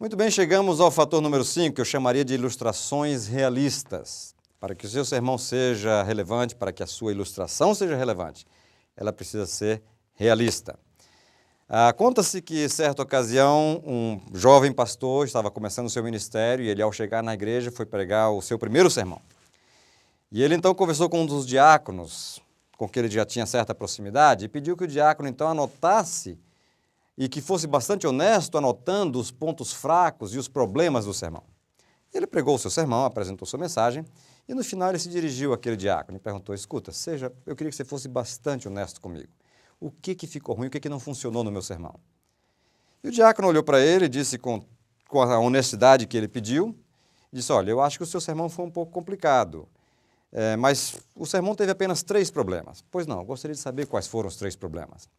Muito bem, chegamos ao fator número 5, que eu chamaria de ilustrações realistas. Para que o seu sermão seja relevante, para que a sua ilustração seja relevante, ela precisa ser realista. Conta-se que, certa ocasião, um jovem pastor estava começando o seu ministério e ele, ao chegar na igreja, foi pregar o seu primeiro sermão. E ele, então, conversou com um dos diáconos, com quem ele já tinha certa proximidade, e pediu que o diácono, então, anotasse e que fosse bastante honesto, anotando os pontos fracos e os problemas do sermão. Ele pregou o seu sermão, apresentou sua mensagem, e no final ele se dirigiu àquele diácono e perguntou: escuta, eu queria que você fosse bastante honesto comigo. O que ficou ruim, o que não funcionou no meu sermão? E o diácono olhou para ele e disse com a honestidade que ele pediu, disse: olha, eu acho que o seu sermão foi um pouco complicado, mas o sermão teve apenas 3 problemas. Pois não, eu gostaria de saber quais foram os 3 problemas.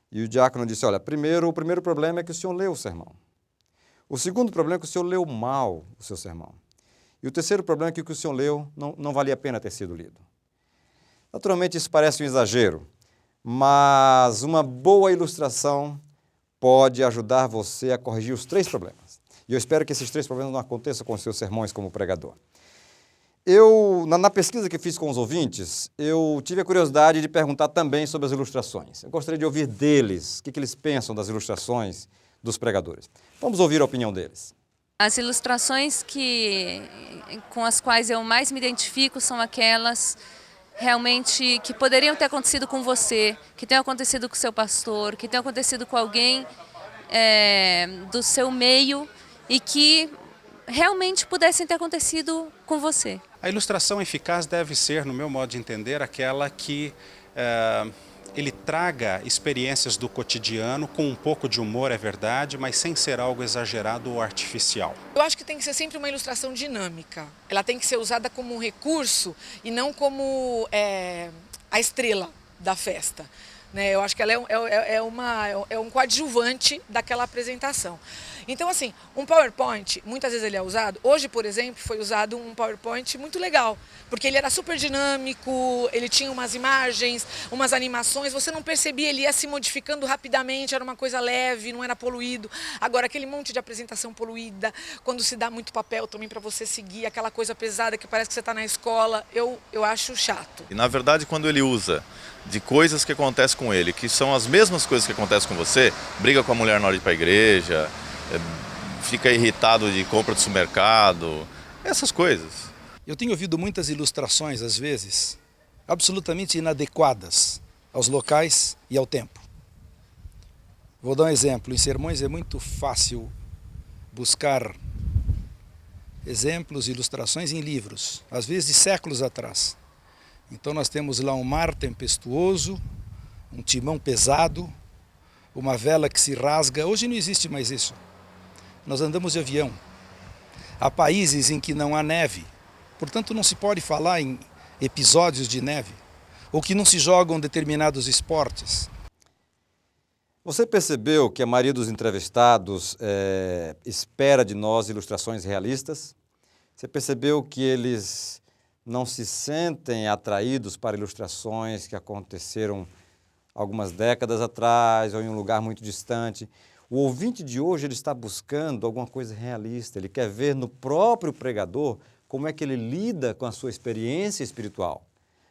E o diácono disse: olha, o primeiro problema é que o senhor leu o sermão. O segundo problema é que o senhor leu mal o seu sermão. E o terceiro problema é que o que o senhor leu não valia a pena ter sido lido. Naturalmente, isso parece um exagero, mas uma boa ilustração pode ajudar você a corrigir os 3 problemas. E eu espero que esses 3 problemas não aconteçam com os seus sermões como pregador. Na pesquisa que fiz com os ouvintes, eu tive a curiosidade de perguntar também sobre as ilustrações. Eu gostaria de ouvir deles, o que eles pensam das ilustrações dos pregadores. Vamos ouvir a opinião deles. As ilustrações com as quais eu mais me identifico são aquelas realmente que poderiam ter acontecido com você, que tenham acontecido com o seu pastor, que tenham acontecido com alguém do seu meio e que realmente pudessem ter acontecido com você. A ilustração eficaz deve ser, no meu modo de entender, aquela que ele traga experiências do cotidiano com um pouco de humor, é verdade, mas sem ser algo exagerado ou artificial. Eu acho que tem que ser sempre uma ilustração dinâmica. Ela tem que ser usada como um recurso e não como a estrela da festa. Eu acho que ela é um coadjuvante daquela apresentação. Então, assim, um PowerPoint, muitas vezes ele é usado. Hoje, por exemplo, foi usado um PowerPoint muito legal, porque ele era super dinâmico, ele tinha umas imagens, umas animações, você não percebia, ele ia se modificando rapidamente, era uma coisa leve, não era poluído. Agora, aquele monte de apresentação poluída, quando se dá muito papel também para você seguir, aquela coisa pesada que parece que você está na escola, eu acho chato. E, na verdade, quando ele usa de coisas que acontecem com ele, que são as mesmas coisas que acontecem com você, briga com a mulher na hora de ir para a igreja, fica irritado de compra do supermercado, essas coisas. Eu tenho ouvido muitas ilustrações, às vezes, absolutamente inadequadas aos locais e ao tempo. Vou dar um exemplo. Em sermões é muito fácil buscar exemplos, ilustrações em livros, às vezes de séculos atrás. Então nós temos lá um mar tempestuoso, um timão pesado, uma vela que se rasga. Hoje não existe mais isso. Nós andamos de avião. Há países em que não há neve, portanto não se pode falar em episódios de neve, ou que não se jogam determinados esportes. Você percebeu que a maioria dos entrevistados espera de nós ilustrações realistas? Você percebeu que eles não se sentem atraídos para ilustrações que aconteceram algumas décadas atrás ou em um lugar muito distante? O ouvinte de hoje ele está buscando alguma coisa realista, ele quer ver no próprio pregador como é que ele lida com a sua experiência espiritual,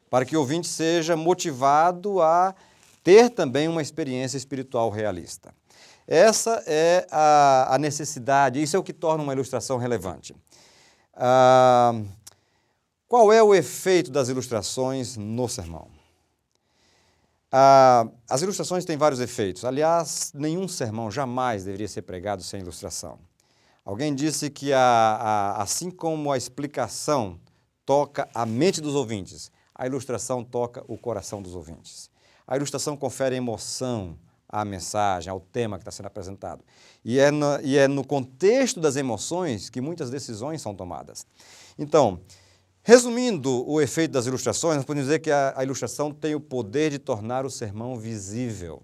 para que o ouvinte seja motivado a ter também uma experiência espiritual realista. Essa é a necessidade, isso é o que torna uma ilustração relevante. Qual é o efeito das ilustrações no sermão? As ilustrações têm vários efeitos. Aliás, nenhum sermão jamais deveria ser pregado sem ilustração. Alguém disse que assim como a explicação toca a mente dos ouvintes, a ilustração toca o coração dos ouvintes. A ilustração confere emoção à mensagem, ao tema que está sendo apresentado. E é no contexto das emoções que muitas decisões são tomadas. Então, resumindo o efeito das ilustrações, nós podemos dizer que a ilustração tem o poder de tornar o sermão visível.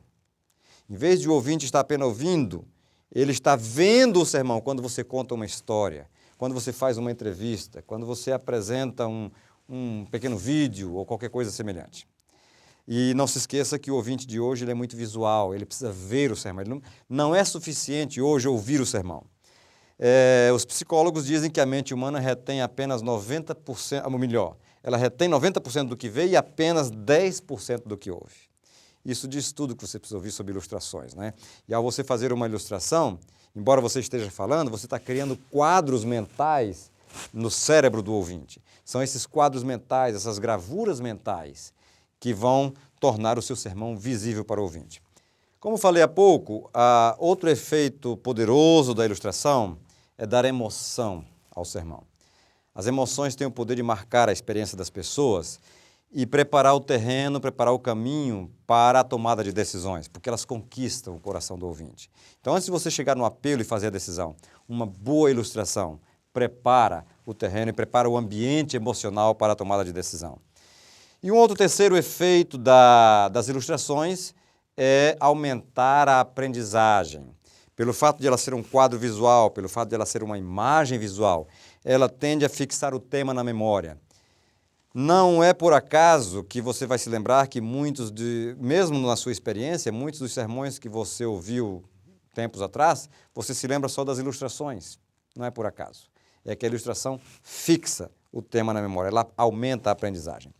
Em vez de o ouvinte estar apenas ouvindo, ele está vendo o sermão quando você conta uma história, quando você faz uma entrevista, quando você apresenta um pequeno vídeo ou qualquer coisa semelhante. E não se esqueça que o ouvinte de hoje ele é muito visual, ele precisa ver o sermão. Não é suficiente hoje ouvir o sermão. Os psicólogos dizem que a mente humana retém apenas 90%, ou melhor, ela retém 90% do que vê e apenas 10% do que ouve. Isso diz tudo que você precisa ouvir sobre ilustrações, né? E ao você fazer uma ilustração, embora você esteja falando, você está criando quadros mentais no cérebro do ouvinte. São esses quadros mentais, essas gravuras mentais, que vão tornar o seu sermão visível para o ouvinte. Como falei há pouco, outro efeito poderoso da ilustração é dar emoção ao sermão. As emoções têm o poder de marcar a experiência das pessoas e preparar o terreno, preparar o caminho para a tomada de decisões, porque elas conquistam o coração do ouvinte. Então, antes de você chegar no apelo e fazer a decisão, uma boa ilustração prepara o terreno e prepara o ambiente emocional para a tomada de decisão. E um outro terceiro efeito das ilustrações é aumentar a aprendizagem. Pelo fato de ela ser um quadro visual, pelo fato de ela ser uma imagem visual, ela tende a fixar o tema na memória. Não é por acaso que você vai se lembrar que mesmo na sua experiência, muitos dos sermões que você ouviu tempos atrás, você se lembra só das ilustrações. Não é por acaso. É que a ilustração fixa o tema na memória, ela aumenta a aprendizagem.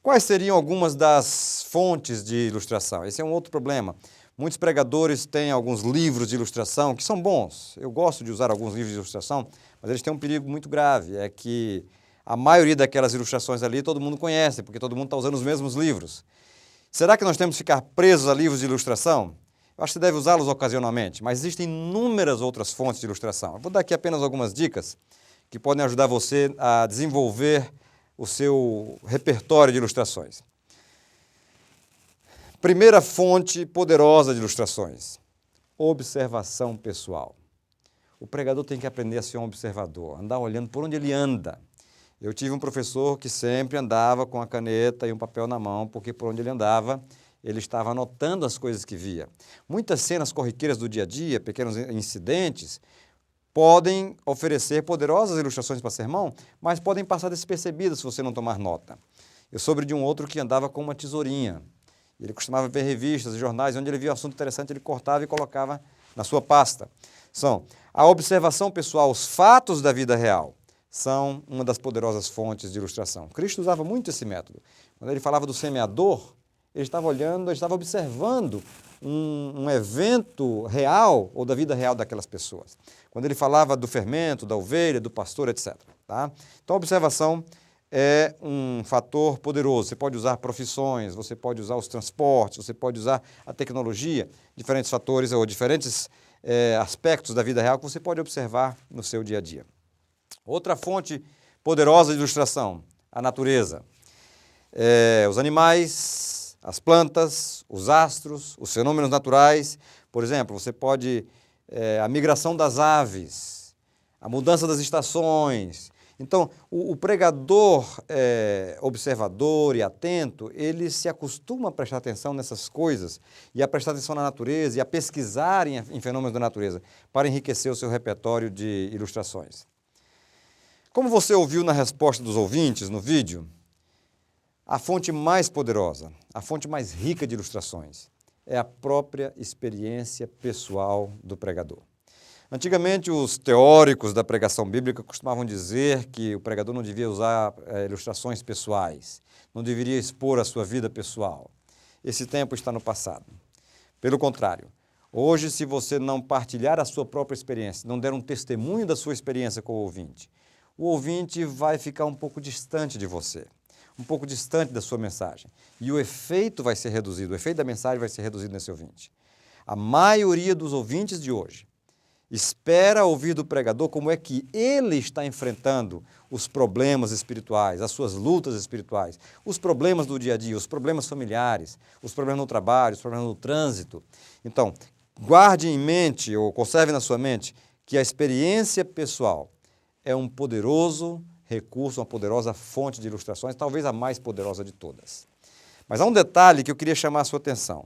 Quais seriam algumas das fontes de ilustração? Esse é um outro problema. Muitos pregadores têm alguns livros de ilustração que são bons. Eu gosto de usar alguns livros de ilustração, mas eles têm um perigo muito grave, é que a maioria daquelas ilustrações ali todo mundo conhece, porque todo mundo está usando os mesmos livros. Será que nós temos que ficar presos a livros de ilustração? Eu acho que você deve usá-los ocasionalmente, mas existem inúmeras outras fontes de ilustração. Eu vou dar aqui apenas algumas dicas que podem ajudar você a desenvolver o seu repertório de ilustrações. Primeira fonte poderosa de ilustrações, observação pessoal. O pregador tem que aprender a ser um observador, andar olhando por onde ele anda. Eu tive um professor que sempre andava com a caneta e um papel na mão, porque por onde ele andava, ele estava anotando as coisas que via. Muitas cenas corriqueiras do dia a dia, pequenos incidentes, podem oferecer poderosas ilustrações para sermão, mas podem passar despercebidas se você não tomar nota. Eu soube de um outro que andava com uma tesourinha. Ele costumava ver revistas e jornais, onde ele via um assunto interessante, ele cortava e colocava na sua pasta. A observação pessoal, os fatos da vida real, são uma das poderosas fontes de ilustração. Cristo usava muito esse método. Quando ele falava do semeador, ele estava olhando, ele estava observando um evento real ou da vida real daquelas pessoas. Quando ele falava do fermento, da ovelha, do pastor, etc. Tá? Então, a observação é um fator poderoso. Você pode usar profissões, você pode usar os transportes, você pode usar a tecnologia, diferentes fatores ou diferentes aspectos da vida real que você pode observar no seu dia a dia. Outra fonte poderosa de ilustração, a natureza. Os animais, as plantas, os astros, os fenômenos naturais. Por exemplo, você pode... a migração das aves, a mudança das estações. Então, o pregador observador e atento, ele se acostuma a prestar atenção nessas coisas e a prestar atenção na natureza e a pesquisar em fenômenos da natureza para enriquecer o seu repertório de ilustrações. Como você ouviu na resposta dos ouvintes no vídeo, a fonte mais poderosa, a fonte mais rica de ilustrações é a própria experiência pessoal do pregador. Antigamente, os teóricos da pregação bíblica costumavam dizer que o pregador não devia usar ilustrações pessoais, não deveria expor a sua vida pessoal. Esse tempo está no passado. Pelo contrário, hoje, se você não partilhar a sua própria experiência, não der um testemunho da sua experiência com o ouvinte vai ficar um pouco distante de você, um pouco distante da sua mensagem. E o efeito vai ser reduzido, o efeito da mensagem vai ser reduzido nesse ouvinte. A maioria dos ouvintes de hoje espera ouvir do pregador como é que ele está enfrentando os problemas espirituais, as suas lutas espirituais, os problemas do dia a dia, os problemas familiares, os problemas no trabalho, os problemas no trânsito. Então, guarde em mente ou conserve na sua mente que a experiência pessoal é um poderoso recurso, uma poderosa fonte de ilustrações, talvez a mais poderosa de todas. Mas há um detalhe que eu queria chamar a sua atenção.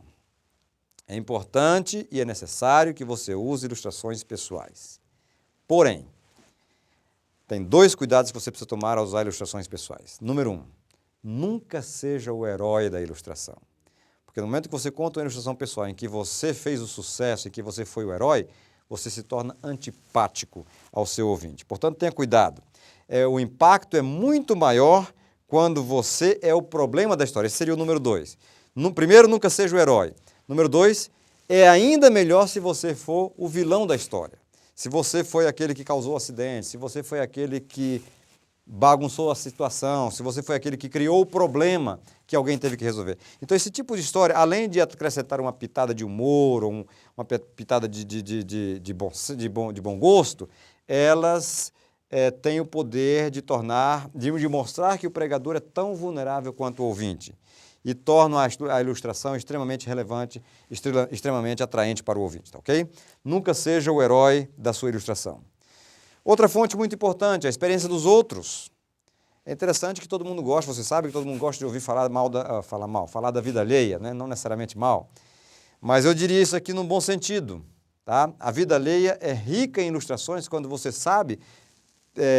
É importante e é necessário que você use ilustrações pessoais. Porém, tem 2 cuidados que você precisa tomar ao usar ilustrações pessoais. Número 1, nunca seja o herói da ilustração. Porque no momento que você conta uma ilustração pessoal em que você fez o sucesso e que você foi o herói, você se torna antipático ao seu ouvinte. Portanto, tenha cuidado. O impacto é muito maior quando você é o problema da história. Esse seria o número 2. Primeiro, nunca seja o herói. Número 2, é ainda melhor se você for o vilão da história. Se você foi aquele que causou o acidente, se você foi aquele que bagunçou a situação, se você foi aquele que criou o problema que alguém teve que resolver. Então, esse tipo de história, além de acrescentar uma pitada de humor, ou uma pitada de bom gosto, elas têm o poder de mostrar que o pregador é tão vulnerável quanto o ouvinte e tornam a ilustração extremamente relevante, extremamente atraente para o ouvinte, tá, ok? Nunca seja o herói da sua ilustração. Outra fonte muito importante, a experiência dos outros. É interessante que todo mundo gosta, você sabe que todo mundo gosta de ouvir falar da vida alheia, né? Não necessariamente mal. Mas eu diria isso aqui num bom sentido, tá? A vida alheia é rica em ilustrações quando você sabe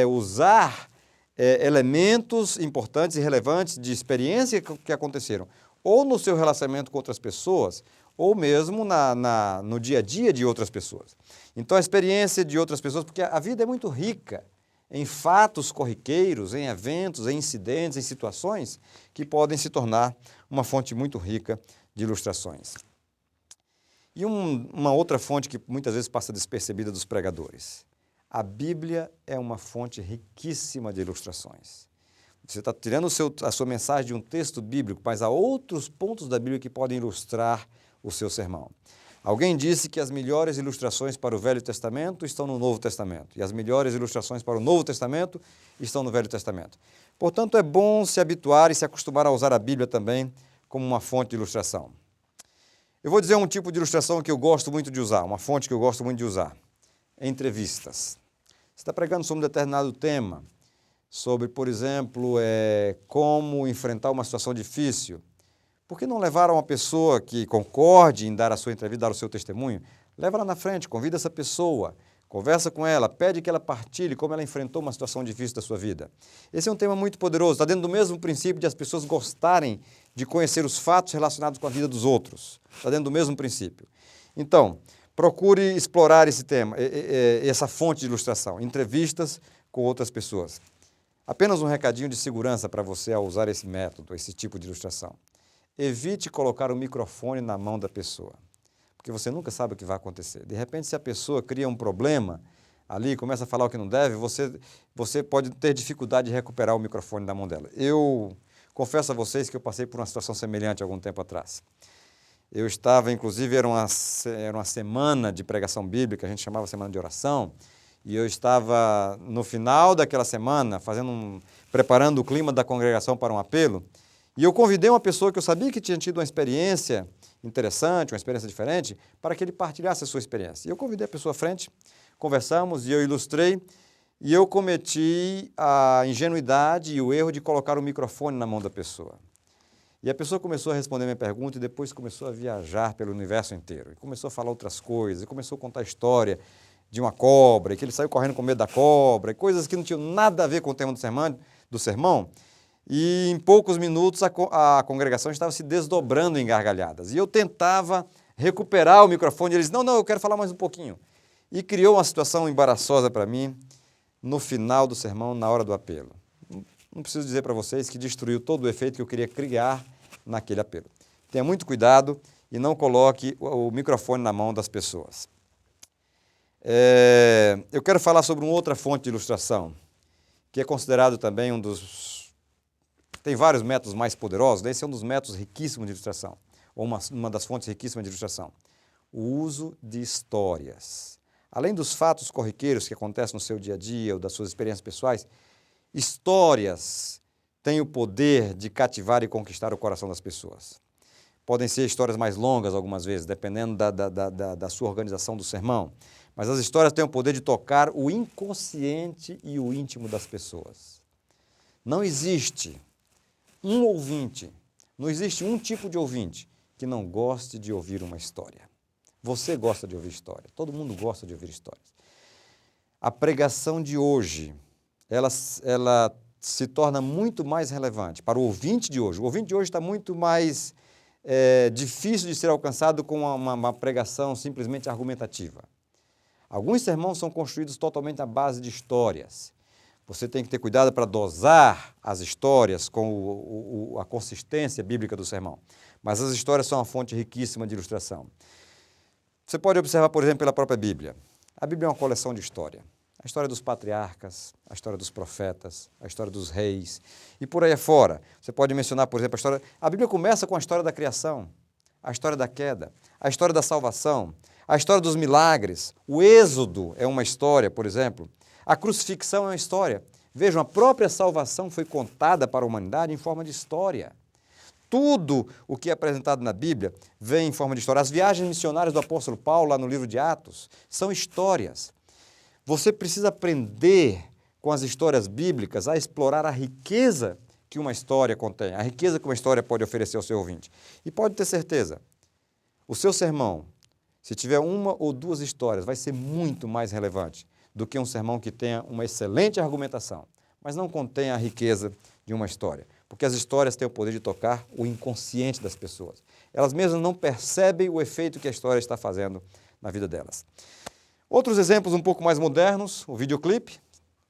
usar elementos importantes e relevantes de experiência que aconteceram, ou no seu relacionamento com outras pessoas, ou mesmo no dia a dia de outras pessoas. Então, a experiência de outras pessoas, porque a vida é muito rica em fatos corriqueiros, em eventos, em incidentes, em situações que podem se tornar uma fonte muito rica de ilustrações. E uma outra fonte que muitas vezes passa despercebida dos pregadores. A Bíblia é uma fonte riquíssima de ilustrações. Você está tirando a sua mensagem de um texto bíblico, mas há outros pontos da Bíblia que podem ilustrar o seu sermão. Alguém disse que as melhores ilustrações para o Velho Testamento estão no Novo Testamento, e as melhores ilustrações para o Novo Testamento estão no Velho Testamento. Portanto, é bom se habituar e se acostumar a usar a Bíblia também como uma fonte de ilustração. Eu vou dizer um tipo de ilustração que eu gosto muito de usar, uma fonte que eu gosto muito de usar. Entrevistas. Você está pregando sobre um determinado tema, sobre, por exemplo, como enfrentar uma situação difícil. Por que não levar uma pessoa que concorde em dar a sua entrevista, dar o seu testemunho? Leva ela na frente, convida essa pessoa, conversa com ela, pede que ela partilhe como ela enfrentou uma situação difícil da sua vida. Esse é um tema muito poderoso, está dentro do mesmo princípio de as pessoas gostarem de conhecer os fatos relacionados com a vida dos outros. Está dentro do mesmo princípio. Então, procure explorar esse tema, essa fonte de ilustração, entrevistas com outras pessoas. Apenas um recadinho de segurança para você ao usar esse método, esse tipo de ilustração. Evite colocar o microfone na mão da pessoa, porque você nunca sabe o que vai acontecer. De repente, se a pessoa cria um problema ali, começa a falar o que não deve, você pode ter dificuldade de recuperar o microfone da mão dela. Eu confesso a vocês que eu passei por uma situação semelhante há algum tempo atrás. Eu estava, inclusive, era uma semana de pregação bíblica, a gente chamava semana de oração, e eu estava no final daquela semana preparando o clima da congregação para um apelo, e eu convidei uma pessoa que eu sabia que tinha tido uma experiência interessante, uma experiência diferente, para que ele partilhasse a sua experiência. E eu convidei a pessoa à frente, conversamos e eu ilustrei, e eu cometi a ingenuidade e o erro de colocar o microfone na mão da pessoa. E a pessoa começou a responder minha pergunta e depois começou a viajar pelo universo inteiro. E começou a falar outras coisas, e começou a contar a história de uma cobra, e que ele saiu correndo com medo da cobra, e coisas que não tinham nada a ver com o tema do sermão. E em poucos minutos a congregação estava se desdobrando em gargalhadas. E eu tentava recuperar o microfone, e eles, não, eu quero falar mais um pouquinho. E criou uma situação embaraçosa para mim no final do sermão, na hora do apelo. Não preciso dizer para vocês que destruiu todo o efeito que eu queria criar naquele apelo. Tenha muito cuidado e não coloque o microfone na mão das pessoas. Eu quero falar sobre uma outra fonte de ilustração, que é considerado também tem vários métodos mais poderosos, esse é um dos métodos riquíssimos de ilustração, ou uma das fontes riquíssimas de ilustração. O uso de histórias. Além dos fatos corriqueiros que acontecem no seu dia a dia ou das suas experiências pessoais, histórias têm o poder de cativar e conquistar o coração das pessoas. Podem ser histórias mais longas algumas vezes, dependendo da sua organização do sermão, mas as histórias têm o poder de tocar o inconsciente e o íntimo das pessoas. Não existe um ouvinte, não existe um tipo de ouvinte que não goste de ouvir uma história. Você gosta de ouvir história, todo mundo gosta de ouvir histórias. A pregação de hoje, ela se torna muito mais relevante para o ouvinte de hoje. O ouvinte de hoje está muito mais difícil de ser alcançado com uma pregação simplesmente argumentativa. Alguns sermões são construídos totalmente à base de histórias. Você tem que ter cuidado para dosar as histórias com a consistência bíblica do sermão. Mas as histórias são uma fonte riquíssima de ilustração. Você pode observar, por exemplo, pela própria Bíblia. A Bíblia é uma coleção de história. A história dos patriarcas, a história dos profetas, a história dos reis e por aí afora. Você pode mencionar, por exemplo, a história... A Bíblia começa com a história da criação, a história da queda, a história da salvação, a história dos milagres. O Êxodo é uma história, por exemplo. A crucifixão é uma história. Vejam, a própria salvação foi contada para a humanidade em forma de história. Tudo o que é apresentado na Bíblia vem em forma de história. As viagens missionárias do apóstolo Paulo, lá no livro de Atos, são histórias. Você precisa aprender com as histórias bíblicas a explorar a riqueza que uma história contém, a riqueza que uma história pode oferecer ao seu ouvinte. E pode ter certeza, o seu sermão, se tiver uma ou duas histórias, vai ser muito mais relevante do que um sermão que tenha uma excelente argumentação, mas não contenha a riqueza de uma história. Porque as histórias têm o poder de tocar o inconsciente das pessoas. Elas mesmas não percebem o efeito que a história está fazendo na vida delas. Outros exemplos um pouco mais modernos, o videoclipe.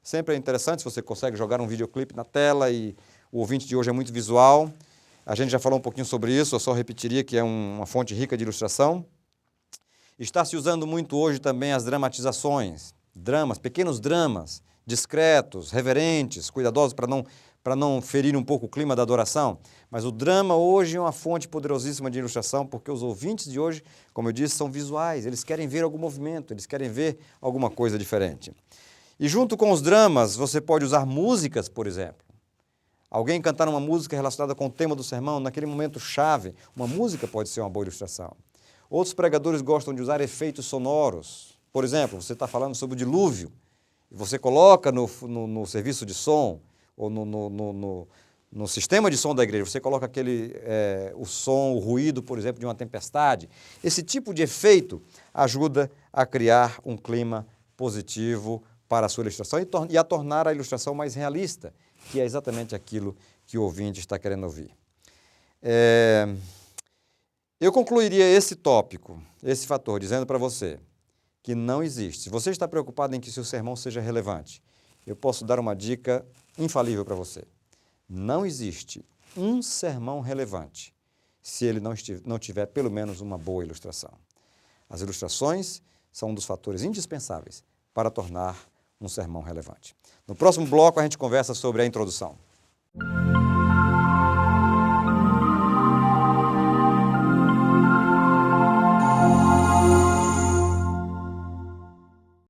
Sempre é interessante se você consegue jogar um videoclipe na tela e o ouvinte de hoje é muito visual. A gente já falou um pouquinho sobre isso, eu só repetiria que é uma fonte rica de ilustração. Está se usando muito hoje também as dramatizações, pequenos dramas, discretos, reverentes, cuidadosos para não ferir um pouco o clima da adoração. Mas o drama hoje é uma fonte poderosíssima de ilustração, porque os ouvintes de hoje, como eu disse, são visuais, eles querem ver algum movimento, eles querem ver alguma coisa diferente. E junto com os dramas, você pode usar músicas, por exemplo. Alguém cantar uma música relacionada com o tema do sermão, naquele momento chave, uma música pode ser uma boa ilustração. Outros pregadores gostam de usar efeitos sonoros. Por exemplo, você está falando sobre o dilúvio, e você coloca no serviço de som, ou no sistema de som da igreja, você coloca o som, o ruído, por exemplo, de uma tempestade. Esse tipo de efeito ajuda a criar um clima positivo para a sua ilustração e a tornar a ilustração mais realista, que é exatamente aquilo que o ouvinte está querendo ouvir. Eu concluiria esse tópico, esse fator, dizendo para você que não existe. Se você está preocupado em que seu sermão seja relevante, eu posso dar uma dica infalível para você. Não existe um sermão relevante se ele não tiver pelo menos uma boa ilustração. As ilustrações são um dos fatores indispensáveis para tornar um sermão relevante. No próximo bloco a gente conversa sobre a introdução.